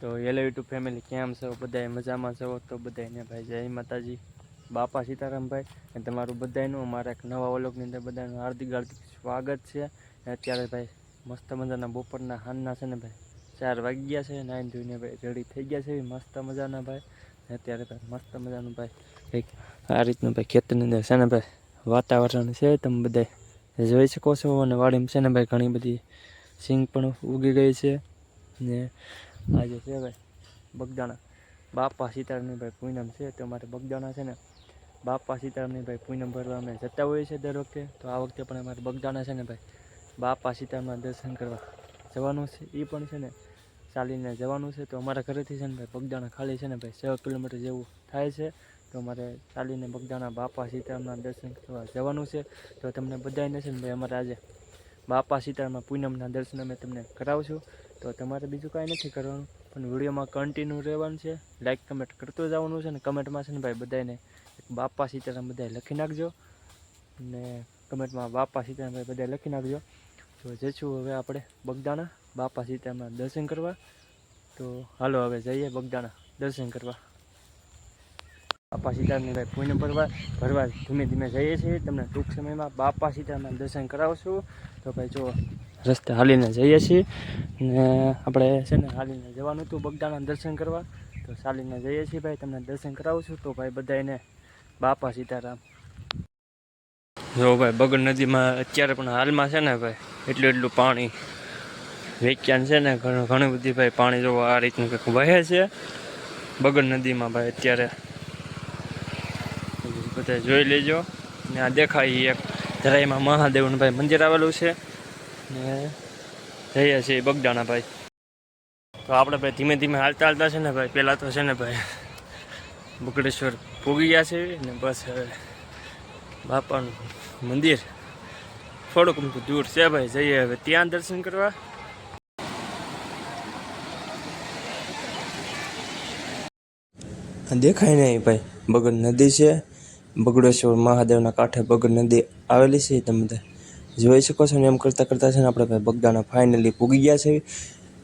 તો hello YouTube family, કેમ છો બધાય? મજામાં છો તો બધાને ભાઈ જય માતાજી, બાપા સીતારામભાઈ. અને તમારું બધાનું અમારા એક નવા વ્લોગની અંદર બધાનું હાર્દિક હાર્દિક સ્વાગત છે. અત્યારે ભાઈ મસ્ત મજાના બપોરના હાનના છે ને ભાઈ 4 વાગી ગયા છે. નાઈન ધોઈને ભાઈ રેડી થઈ ગયા છે મસ્ત મજાના ભાઈ. અત્યારે ભાઈ મસ્ત મજાનું ભાઈ કંઈક આ રીતનું ભાઈ ખેતરની અંદર છે ને ભાઈ વાતાવરણ છે, તમે બધા જોઈ શકો છો. અને વાડીમાં છે ને ભાઈ ઘણી બધી સિંગ પણ ઉગી ગઈ છે. ને આજે છે ભાઈ બગદાણા બાપા સીતારામની ભાઈ પૂનમ છે, તો અમારે બગદાણા છે ને બાપા સીતારામની ભાઈ પૂનમ ભરવા અમે જતા હોઈએ છીએ દર વખતે. તો આ વખતે પણ અમારે બગદાણા છે ને ભાઈ બાપા સીતારામના દર્શન કરવા જવાનું છે. એ પણ છે ને ચાલીને જવાનું છે. તો અમારા ઘરેથી છે ને ભાઈ બગદાણા ખાલી છે ને ભાઈ 6 કિલોમીટર જેવું થાય છે. તો અમારે ચાલીને બગદાણા બાપા સીતારામના દર્શન કરવા જવાનું છે. તો તમને બધાને છે ને ભાઈ અમારે આજે બાપા સીતારામના પૂનમના દર્શન અમે તમને કરાવશું. તો તમારે બીજું કાંઈ નથી કરવાનું, પણ વિડીયોમાં કન્ટિન્યુ રહેવાનું છે. લાઈક કમેન્ટ કરતું જવાનું છે. ને કમેન્ટમાં છે ને ભાઈ બધાને બાપા સીતારામ બધાએ લખી નાખજો. ને કમેન્ટમાં બાપા સીતારામ ભાઈ બધાએ લખી નાખજો. તો જઈશું હવે આપણે બગદાણા બાપા સીતારામના દર્શન કરવા. તો હાલો હવે જઈએ બગદાણા દર્શન કરવા. બાપા સીતારામની ભાઈ પૂનમ ભરવા ધીમે ધીમે જઈએ છીએ. તમને ટૂંક સમયમાં બાપા સીતારામના દર્શન કરાવશું. તો ભાઈ જો રસ્તે હાલીને જઈએ છીએ. ને આપણે છે ને હાલીને જવાનું હતું બગદાણા દર્શન કરવા. તો ચાલીને જઈએ છીએ ભાઈ, તમને દર્શન કરાવશું. તો ભાઈ બધાને બાપા સીતારામ. જો ભાઈ બગડ નદીમાં અત્યારે પણ હાલમાં છે ને ભાઈ એટલું પાણી વેચ્યાન છે ને ઘણી બધી ભાઈ પાણી જો આ રીતનું કંઈક વહે છે બગડ નદીમાં ભાઈ. અત્યારે બધા જોઈ લેજો. ને આ દેખાય એક ધરાઈમાં મહાદેવનું ભાઈ મંદિર આવેલું છે. ને જઈએ છીએ બગદાણા ભાઈ. તો આપણે ભાઈ ધીમે ધીમે હાલતા હાલતા છે ને ભાઈ પહેલાં તો છે ને ભાઈ બગડેશ્વર પૂગી ગયા છે. ને બસ હવે બાપાનું મંદિર થોડુંક દૂર છે ભાઈ, જઈએ હવે ત્યાં દર્શન કરવા. દેખાય નહીં ભાઈ બગડ નદી છે, બગડેશ્વર મહાદેવના કાંઠે બગડ નદી આવેલી છે. તમે બધા જોઈ શકો છો. ને એમ કરતાં કરતાં છે ને આપણે ભાઈ બગદાણા ફાઇનલી પૂગી ગયા છે.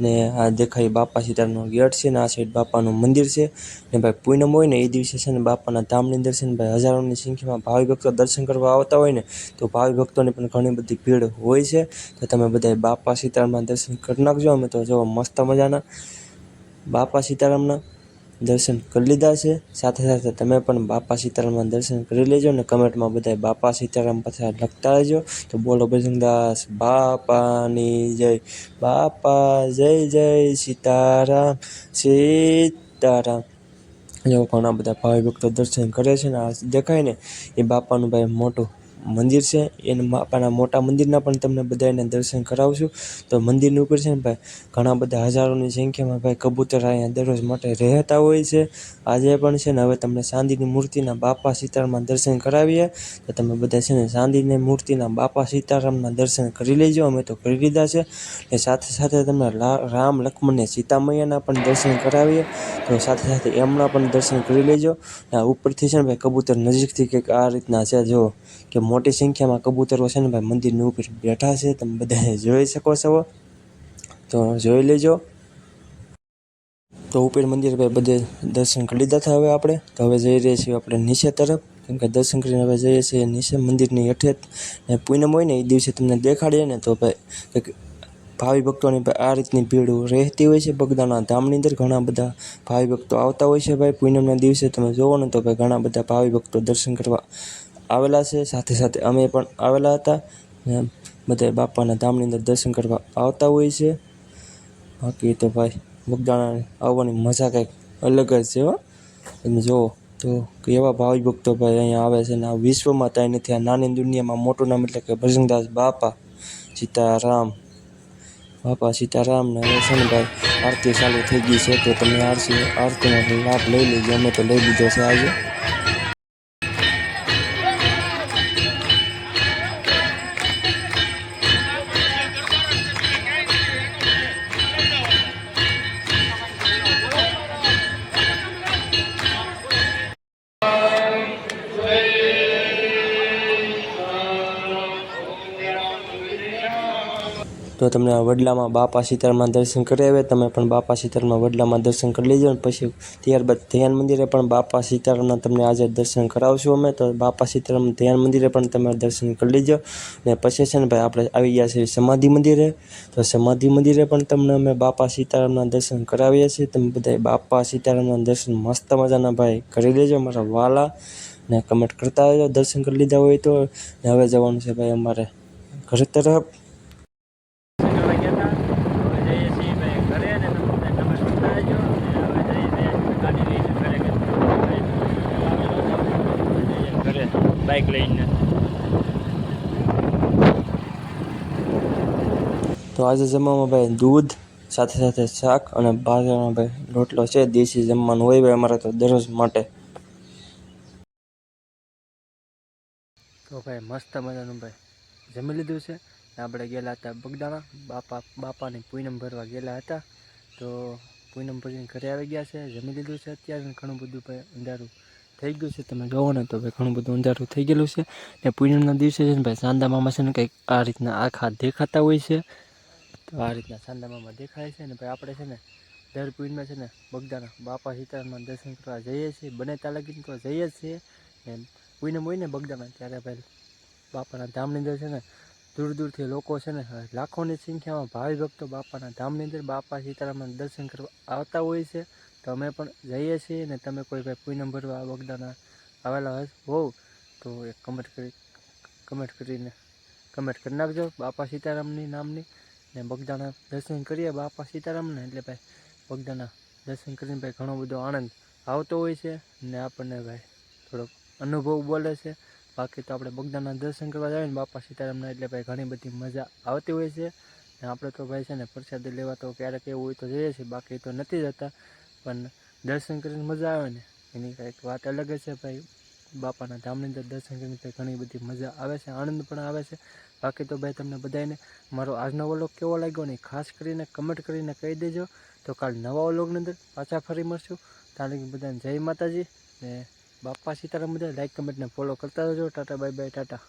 ને આ દેખાય બાપા સીતારામનો ગેટ છે. ને આ સાઈડ બાપાનું મંદિર છે. ને ભાઈ પૂનમ હોય ને એ દિવસે છે ને બાપાના ધામની અંદર છે ને ભાઈ હજારોની સંખ્યામાં ભાવિ ભક્તો દર્શન કરવા આવતા હોય ને, તો ભાવિ ભક્તોની પણ ઘણી બધી ભીડ હોય છે. તો તમે બધા બાપા સીતારામના દર્શન કરી નાખજો. અમે તો જો મસ્ત મજાના બાપા સીતારામના દર્શન કરી લીધા છે. સાથે સાથે તમે પણ બાપા સીતારામના દર્શન કરી લેજો. ને કમેન્ટમાં બધા બાપા સીતારામ પાછા લખતા રહેજો. તો બોલો બજરંગદાસ બાપાની જય, બાપા જય જય સીતારામ સીતારામ. જો ઘણા બધા ભાવિ ભક્તો દર્શન કરે છે. ને આ દેખાય ને એ બાપાનું ભાઈ મોટું મંદિર છે. એને બાપાના મોટા મંદિરના પણ તમને બધાને દર્શન કરાવશું. તો મંદિરની ઉપર છે ને ભાઈ ઘણા બધા હજારોની સંખ્યામાં ભાઈ કબૂતર અહીંયા દરરોજ માટે રહેતા હોય છે. આજે પણ છે ને હવે તમને ચાંદીની મૂર્તિના બાપા સીતારામના દર્શન કરાવીએ. તો તમે બધા છે ને ચાંદીની મૂર્તિના બાપા સીતારામના દર્શન કરી લેજો. અમે તો કરી લીધા છે. ને સાથે સાથે તમને રામ લક્ષ્મણ ને સીતા મૈયાના પણ દર્શન કરાવીએ. તો સાથે સાથે એમના પણ દર્શન કરી લેજો. આ ઉપરથી છે ને ભાઈ કબૂતર નજીકથી કંઈક આ રીતના છે, જો કે મોટી સંખ્યામાં કબૂતરો છે ને ભાઈ મંદિરની ઉપર બેઠા છે. તમે બધા જોઈ શકો છો, તો જોઈ લેજો. તો ઉપર મંદિર ભાઈ બધે દર્શન કરી લીધા હતા. હવે આપણે તો હવે જઈ રહ્યા છીએ આપણે નીચે તરફ, કેમ કે દર્શન કરીને હવે જઈએ છીએ નીચે મંદિરની હેઠે. ને પૂનમ હોય ને એ દિવસે તમને દેખાડીએ ને તો ભાઈ કંઈક ભાવિ ભક્તોની આ રીતની ભીડ રહેતી હોય છે. બગદાણા ધામની અંદર ઘણા બધા ભાવિ ભક્તો આવતા હોય છે ભાઈ. પૂનમના દિવસે તમે જોવો ને તો ભાઈ ઘણા બધા ભાવિ ભક્તો દર્શન કરવા આવેલા છે. સાથે સાથે અમે પણ આવેલા હતા. બધા બાપાના ધામની અંદર દર્શન કરવા આવતા હોય છે. બાકી તો ભાઈ બગદાણા આવવાની મજા કંઈક અલગ જ છે હો. તમે જુઓ તો કેવા ભાવિ ભક્તો ભાઈ અહીંયા આવે છે. ને આ વિશ્વમાં ત્યાં નથી, આ નાની દુનિયામાં મોટું નામ એટલે કે બજરંગદાસ બાપા સીતારામ, બાપા સીતારામ. ને હવે છે ને ભાઈ આરતી ચાલુ થઈ ગઈ છે. તો તમે આરતીનો લાભ લઈ લેજો. અમે તો લઈ લીધો છે આજે. તો તમને વડલામાં બાપા સીતારામના દર્શન કરી આવે. તમે પણ બાપા સીતારામના વડલામાં દર્શન કરી લેજો. અને પછી ત્યારબાદ ધ્યાન મંદિરે પણ બાપા સીતારામના તમને આજે દર્શન કરાવશું અમે. તો બાપા સીતારામ ધ્યાન મંદિરે પણ તમે દર્શન કરી લેજો. ને પછી છે ને ભાઈ આપણે આવી ગયા છીએ સમાધિ મંદિરે. તો સમાધિ મંદિરે પણ તમને અમે બાપા સીતારામના દર્શન કરાવીએ છીએ. તમે બધા બાપા સીતારામના દર્શન મસ્ત મજાના ભાઈ કરી લેજો મારા વાલા. ને કમેન્ટ કરતા રહેજો દર્શન કરી લીધા હોય તો. ને હવે જવાનું છે ભાઈ અમારે ઘર તરફ. બાઇક લઈને તો આજે જમવામાં ભાઈ દૂધ સાથે સાથે શાક અને બાજરાનો ભાઈ રોટલો છે. દેશી જમવાનું હોય ભાઈ અમારે તો દરરોજ માટે. તો ભાઈ મસ્ત મજાનું ભાઈ જમી લીધું છે. આપણે ગયેલા હતા બગદાણા બાપાની પૂનમ ભરવા ગયેલા હતા. તો પૂનમ ભરીને ઘરે આવી ગયા છે. જમી લીધું છે. અત્યારે ઘણું બધું ભાઈ અંધારું થઈ ગયું છે. તમે જોવો ને તો ભાઈ ઘણું બધું અંધારું થઈ ગયેલું છે. ને પૂનમના દિવસે છે ને ભાઈ સાંદા મામા છે ને કંઈક આ રીતના આખા દેખાતા હોય છે. તો આ રીતના સાંદા મામા દેખાય છે. ને ભાઈ આપણે છે ને દર પૂનમમાં છે ને બગદાણા બાપા સીતારામના દર્શન કરવા જઈએ છીએ. બને ત્યાં લગીને તો જઈએ જ છીએ. ને પૂનમ હોય ને બગદાણા ત્યારે ભાઈ બાપાના ધામની અંદર છે ને દૂર દૂરથી લોકો છે ને લાખોની સંખ્યામાં ભાવિ ભક્તો બાપાના ધામની અંદર બાપા સીતારામના દર્શન કરવા આવતા હોય છે. તો અમે પણ જઈએ છીએ. ને તમે કોઈ ભાઈ પૂનમ ભરવા બગદાણા આવેલા હોવ તો એક કમેન્ટ કરીને નાખજો બાપા સીતારામની નામની. ને બગદાણા દર્શન કરીએ બાપા સીતારામને. એટલે ભાઈ બગદાણા દર્શન કરીને ભાઈ ઘણો બધો આનંદ આવતો હોય છે. ને આપણને ભાઈ થોડોક અનુભવ બોલે છે. બાકી તો આપણે બગદાણા દર્શન કરવા જઈએ ને બાપા સીતારામના એટલે ભાઈ ઘણી બધી મજા આવતી હોય છે. ને આપણે તો ભાઈ છે ને પ્રસાદી લેવા તો ક્યારેક એવું હોય તો જઈએ છીએ. બાકી તો નથી જતા. પણ દર્શન કરીને મજા આવે ને એની કંઈક વાત અલગ જ છે ભાઈ. બાપાના ધામની અંદર દર્શન કરીને ભાઈ ઘણી બધી મજા આવે છે. આનંદ પણ આવે છે. બાકી તો ભાઈ તમને બધાને મારો આજનો વ્લોગ કેવો લાગ્યો ને ખાસ કરીને કમેન્ટ કરીને કહી દેજો. તો કાલ નવા વ્લોગની અંદર પાછા ફરી મળશું. ત્યાં લગી બધાને જય માતાજી. ને બાપા સીતારામ બધા લાઈક કમેન્ટને ફોલો કરતા રહેજો. Tata bye bye Tata.